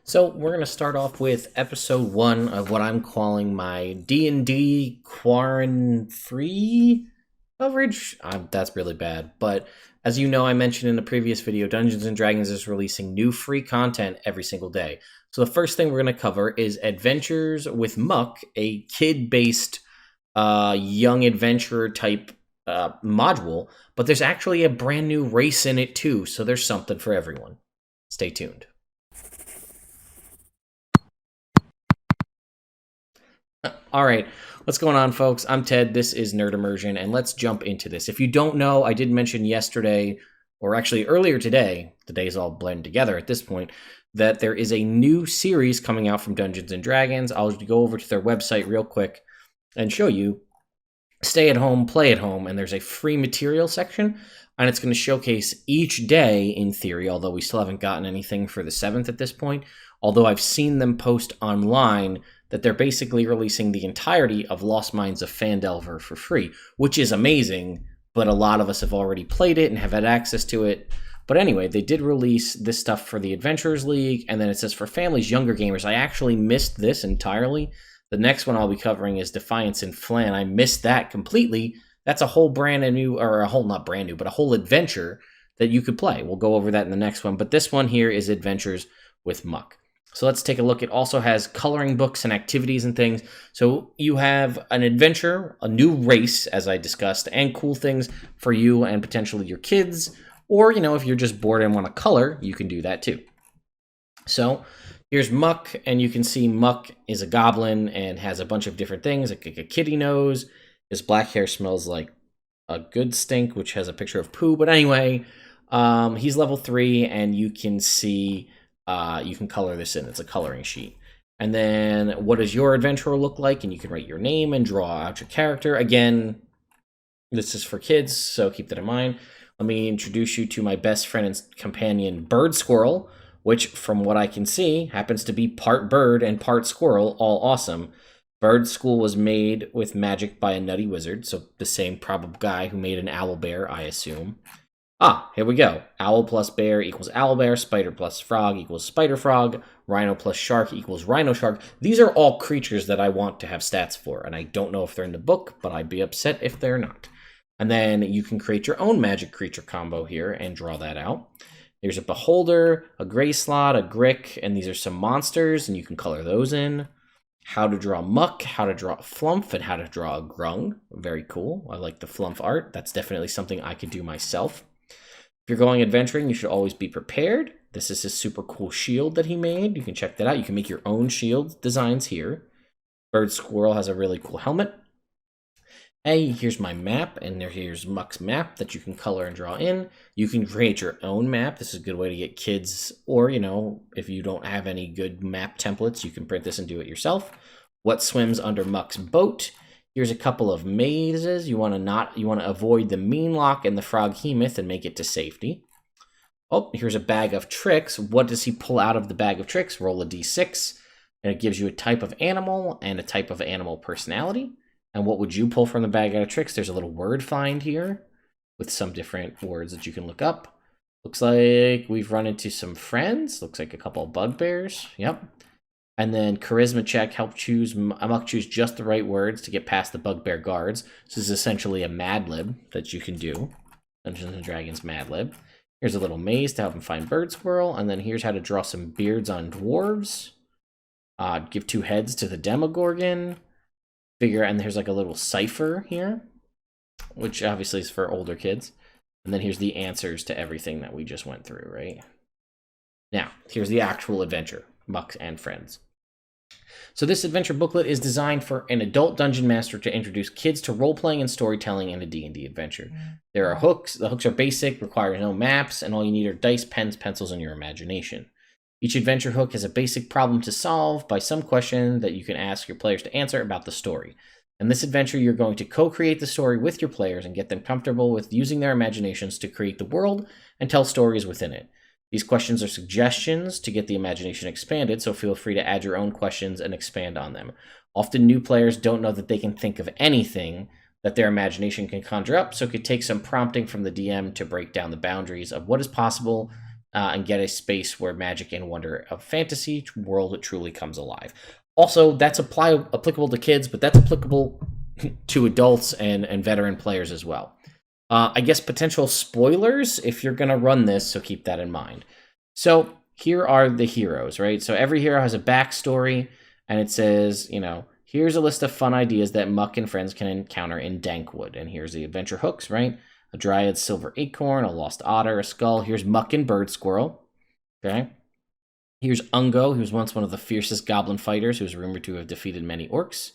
So we're going to start off with episode 1 of what I'm calling my D&D quarantine-free coverage. That's really bad, but as you know, I mentioned in the previous video, Dungeons & Dragons is releasing new free content every single day. So the first thing we're going to cover is Adventures with Muck, a kid-based young adventurer type module, but there's actually a brand new race in it too, so there's something for everyone. Stay tuned. All right, what's going on, folks? I'm Ted. This is Nerd Immersion, and let's jump into this. If you don't know, I did mention yesterday, or actually earlier today, the days all blend together at this point, that there is a new series coming out from Dungeons & Dragons. I'll go over to their website real quick and show you. Stay at home, play at home, and there's a free material section, and it's going to showcase each day, in theory, although we still haven't gotten anything for the 7th at this point, although I've seen them post online that they're basically releasing the entirety of Lost Mines of Phandelver for free, which is amazing, but a lot of us have already played it and have had access to it. But anyway, they did release this stuff for the Adventurers League, and then it says for families, younger gamers. I actually missed this entirely. The next one I'll be covering is Defiance and Flan. I missed that completely. That's a whole brand new, or a whole, not brand new, but a whole adventure that you could play. We'll go over that in the next one, but this one here is Adventures with Muck. So let's take a look. It also has coloring books and activities and things. So you have an adventure, a new race, as I discussed, and cool things for you and potentially your kids. Or, if you're just bored and want to color, you can do that too. So here's Muck, and you can see Muck is a goblin and has a bunch of different things, like a kitty nose. His black hair smells like a good stink, which has a picture of poo. But anyway, he's level 3, and you can see... you can color this in. It's a coloring sheet. And then what does your adventure look like? And you can write your name and draw out your character. Again, this is for kids, so keep that in mind. Let me introduce you to my best friend and companion, Bird Squirrel, which, from what I can see, happens to be part bird and part squirrel. All awesome. Bird School was made with magic by a nutty wizard, so the same probable guy who made an owl bear, I assume. Here we go. Owl plus bear equals owl bear. Spider plus frog equals spider frog. Rhino plus shark equals rhino shark. These are all creatures that I want to have stats for, and I don't know if they're in the book, but I'd be upset if they're not. And then you can create your own magic creature combo here and draw that out. There's a beholder, a gray slot, a grick, and these are some monsters, and you can color those in. How to draw muck, how to draw a flump, and how to draw a grung. Very cool. I like the flump art. That's definitely something I could do myself. If you're going adventuring, you should always be prepared. This is his super cool shield that he made. You can check that out. You can make your own shield designs here. Bird Squirrel has a really cool helmet. Hey, here's my map, and here's Muck's map that you can color and draw in. You can create your own map. This is a good way to get kids, or, if you don't have any good map templates, you can print this and do it yourself. What swims under Muck's boat? Here's a couple of mazes. You want to avoid the mean lock and the frog hemoth and make it to safety. Oh, here's a bag of tricks. What does he pull out of the bag of tricks? Roll a d6, and it gives you a type of animal and a type of animal personality. And what would you pull from the bag of tricks? There's a little word find here with some different words that you can look up. Looks like we've run into some friends. Looks like a couple of bugbears. Yep. And then charisma check, help Muck choose just the right words to get past the bugbear guards. This is essentially a Mad Lib that you can do. Dungeons & Dragons Mad Lib. Here's a little maze to help him find Bird Squirrel. And then here's how to draw some beards on dwarves. Give 2 heads to the Demogorgon. And there's like a little cipher here, which obviously is for older kids. And then here's the answers to everything that we just went through, right? Now, here's the actual adventure. Muck and Friends. So this adventure booklet is designed for an adult dungeon master to introduce kids to role-playing and storytelling in a D&D adventure. There are hooks. The hooks are basic, require no maps, and all you need are dice, pens, pencils, and your imagination. Each adventure hook has a basic problem to solve by some question that you can ask your players to answer about the story. In this adventure, you're going to co-create the story with your players and get them comfortable with using their imaginations to create the world and tell stories within it. These questions are suggestions to get the imagination expanded, so feel free to add your own questions and expand on them. Often new players don't know that they can think of anything that their imagination can conjure up, so it could take some prompting from the DM to break down the boundaries of what is possible and get a space where magic and wonder of fantasy world truly comes alive. Also, that's applicable to kids, but that's applicable to adults and veteran players as well. I guess potential spoilers if you're going to run this, so keep that in mind. So here are the heroes, right? So every hero has a backstory, and it says, here's a list of fun ideas that Muck and friends can encounter in Dankwood. And here's the adventure hooks, right? A dryad silver acorn, a lost otter, a skull. Here's Muck and bird squirrel, okay? Here's Ungo, who's once one of the fiercest goblin fighters, who's rumored to have defeated many orcs.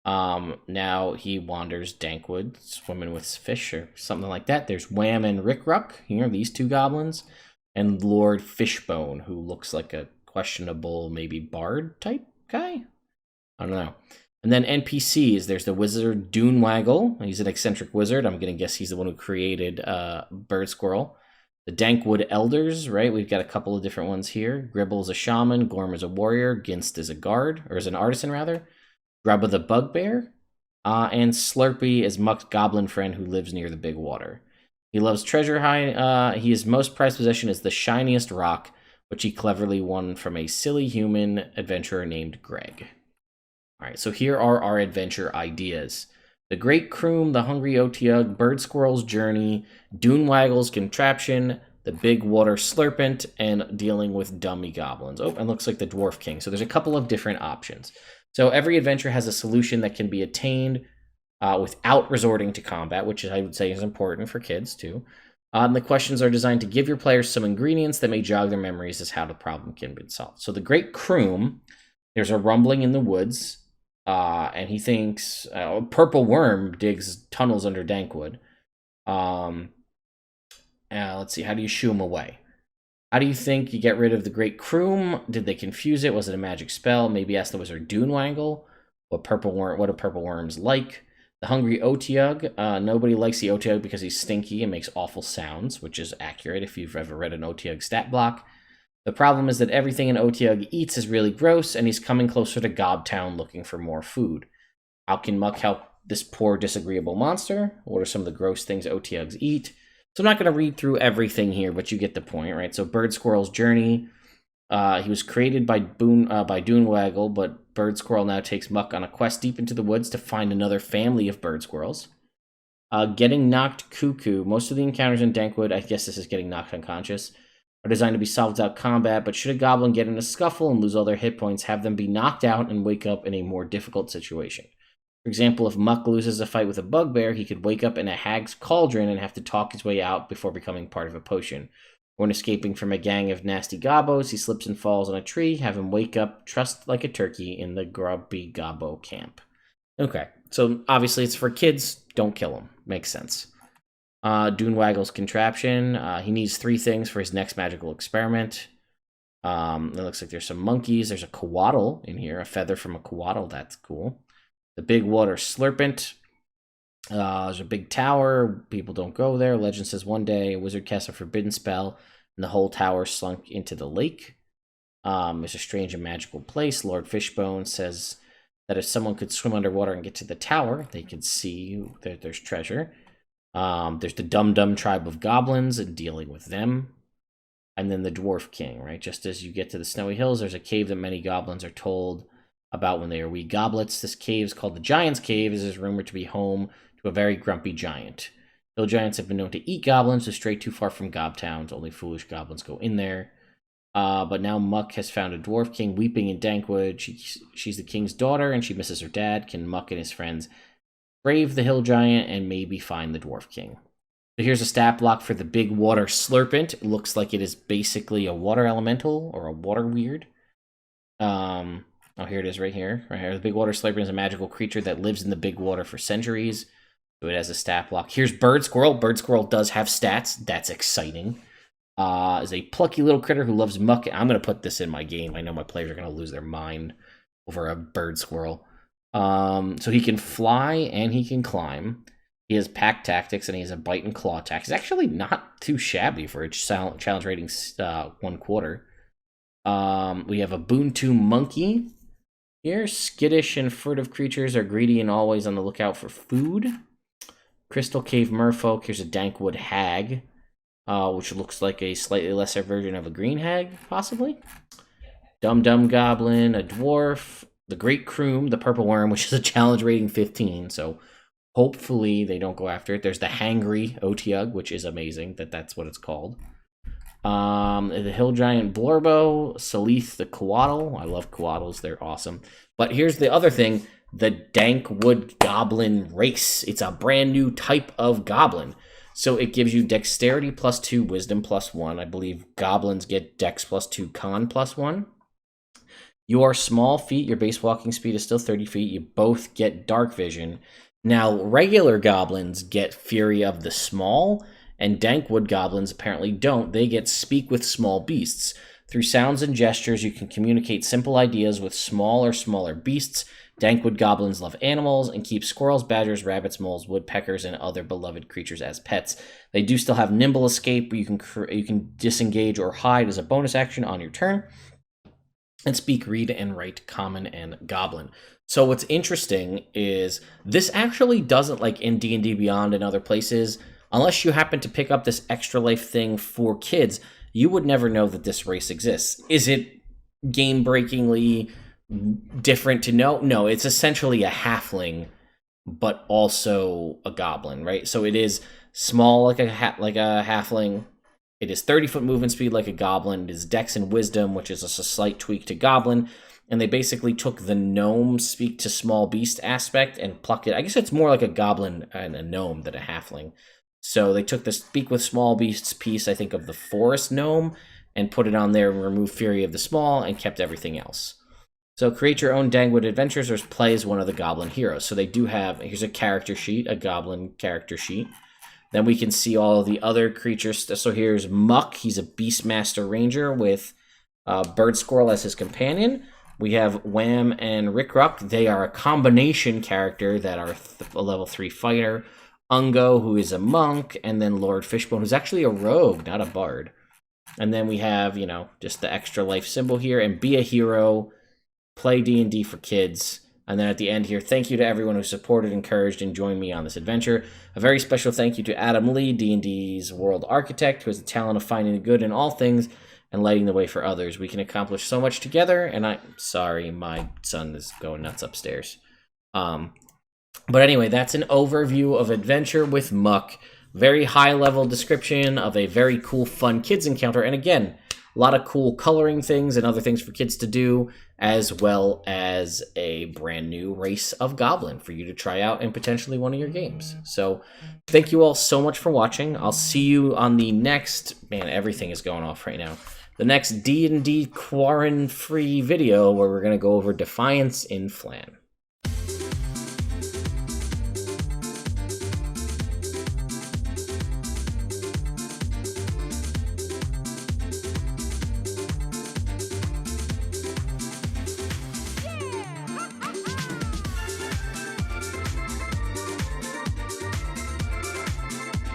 Now he wanders Dankwood, swimming with fish or something like that. There's Wham and Rickruck, these two goblins. And Lord Fishbone, who looks like a questionable, maybe bard type guy? I don't know. And then NPCs, there's the wizard Doonwaggle. He's an eccentric wizard. I'm going to guess he's the one who created Bird Squirrel. The Dankwood Elders, right? We've got a couple of different ones here. Gribble is a shaman. Gorm is a warrior. Ginst is a guard, or is an artisan, rather. Grubba the Bugbear. And Slurpee is Muck's goblin friend who lives near the big water. He loves treasure high. His most prized possession is the shiniest rock, which he cleverly won from a silly human adventurer named Greg. All right, so here are our adventure ideas. The Great Croom, the Hungry Otiug, Bird Squirrel's Journey, Doonwaggle's Contraption, the Big Water Slurpant, and dealing with dummy goblins. Oh, and looks like the Dwarf King. So there's a couple of different options. So every adventure has a solution that can be attained without resorting to combat, which I would say is important for kids too. And the questions are designed to give your players some ingredients that may jog their memories as how the problem can be solved. So the Great Croom, there's a rumbling in the woods. And he thinks a purple worm digs tunnels under Dankwood. Let's see, how do you shoo him away? How do you think you get rid of the Great Croom? Did they confuse it? Was it a magic spell? Maybe ask the wizard Doonwangle what do purple worms like? The Hungry Otiug. Nobody likes the Otiug because he's stinky and makes awful sounds, which is accurate if you've ever read an Otiug stat block. The problem is that everything an Otiug eats is really gross, and he's coming closer to Gobtown looking for more food. How can Muck help this poor, disagreeable monster? What are some of the gross things Otiugs eat? So I'm not going to read through everything here, but you get the point, right? So Bird Squirrel's Journey. He was created by Doonwaggle, but Bird Squirrel now takes Muck on a quest deep into the woods to find another family of bird squirrels. Getting knocked cuckoo. Most of the encounters in Dankwood, I guess this is getting knocked unconscious, are designed to be solved without combat, but should a goblin get in a scuffle and lose all their hit points, have them be knocked out and wake up in a more difficult situation. For example, if Muck loses a fight with a bugbear, he could wake up in a hag's cauldron and have to talk his way out before becoming part of a potion. When escaping from a gang of nasty gobbos, he slips and falls on a tree, have him wake up trussed like a turkey in the grubby gobbo camp. Okay, so obviously it's for kids, don't kill him. Makes sense. Doonwaggle's contraption. He needs 3 things for his next magical experiment. It looks like there's some monkeys. There's a coatl in here, a feather from a coatl. That's cool. The Big Water Slurpant. There's a big tower. People don't go there. Legend says one day a wizard cast a forbidden spell, and the whole tower slunk into the lake. It's a strange and magical place. Lord Fishbone says that if someone could swim underwater and get to the tower, they could see that there's treasure. There's the Dum-Dum tribe of goblins and dealing with them. And then the Dwarf King, right? Just as you get to the Snowy Hills, there's a cave that many goblins are told about when they are wee goblets. This cave is called the Giant's Cave, as is rumored to be home to a very grumpy giant. Hill giants have been known to eat goblins who stray too far from Gobtowns. Only foolish goblins go in there. But now Muck has found a Dwarf King weeping in Dankwood. She's the king's daughter, and she misses her dad. Can Muck and his friends brave the hill giant and maybe find the Dwarf King? So here's a stat block for the Big Water Slurpant. It looks like it is basically a water elemental or a water weird. Oh, here it is right here. Right here. The Big Water Slurpant is a magical creature that lives in the big water for centuries. So it has a stat block. Here's Bird Squirrel. Bird Squirrel does have stats. That's exciting. Is a plucky little critter who loves muck. I'm going to put this in my game. I know my players are going to lose their mind over a Bird Squirrel. So he can fly and he can climb. He has pack tactics and he has a bite and claw attack. He's actually not too shabby for a challenge rating 1/4. We have a Boontu Monkey here. Skittish and furtive creatures are greedy and always on the lookout for food. Crystal Cave Merfolk. Here's a Dankwood Hag. which looks like a slightly lesser version of a green hag, possibly. Dum-Dum Goblin, a dwarf, the Great Croom, the purple worm, which is a challenge rating 15, so hopefully they don't go after it. There's the Hangry Otiug, which is amazing that's what it's called. The Hill Giant Blorbo, Salith the Coatl. I love Coatls, they're awesome. But here's the other thing, the Dankwood Goblin race. It's a brand new type of goblin. So it gives you Dexterity +2, Wisdom +1. I believe goblins get Dex +2, Con +1. Your small feet, your base walking speed is still 30 feet. You both get Dark Vision. Now, regular goblins get Fury of the Small, and Dankwood goblins apparently don't. They get Speak with Small Beasts. Through sounds and gestures, you can communicate simple ideas with small or smaller beasts. Dankwood goblins love animals and keep squirrels, badgers, rabbits, moles, woodpeckers, and other beloved creatures as pets. They do still have Nimble Escape, where you can disengage or hide as a bonus action on your turn. And speak, read, and write Common and Goblin. So what's interesting is this actually doesn't, like in D&D Beyond and other places, unless you happen to pick up this extra life thing for kids, you would never know that this race exists. Is it game-breakingly different to know? No, it's essentially a halfling, but also a goblin, right? So it is small like a halfling. It is 30-foot movement speed like a goblin. It is Dex and Wisdom, which is a slight tweak to goblin. And they basically took the gnome speak to small beast aspect and plucked it. I guess it's more like a goblin and a gnome than a halfling. So they took the speak with small beasts piece, I think, of the forest gnome and put it on there and removed Fury of the Small and kept everything else. So create your own Dankwood adventures or play as one of the goblin heroes. So they do have, here's a character sheet, a goblin character sheet. Then we can see all of the other creatures. So here's Muck. He's a Beastmaster Ranger with Bird Squirrel as his companion. We have Wham and Rickruck. They are a combination character that are a level 3 fighter. Ungo, who is a monk. And then Lord Fishbone, who's actually a rogue, not a bard. And then we have, you know, just the extra life symbol here. And be a hero. Play D&D for kids. And then at the end here, thank you to everyone who supported, encouraged, and joined me on this adventure. A very special thank you to Adam Lee, D&D's world architect, who has the talent of finding the good in all things and lighting the way for others. We can accomplish so much together, and I'm sorry, my son is going nuts upstairs. But anyway, that's an overview of Adventure with Muck. Very high-level description of a very cool, fun kids encounter. And again, a lot of cool coloring things and other things for kids to do, as well as a brand new race of goblin for you to try out in potentially one of your games. So thank you all so much for watching. I'll see you on the next, man, everything is going off right now, the next D&D quarantine-free video where we're going to go over Defiance in Flan.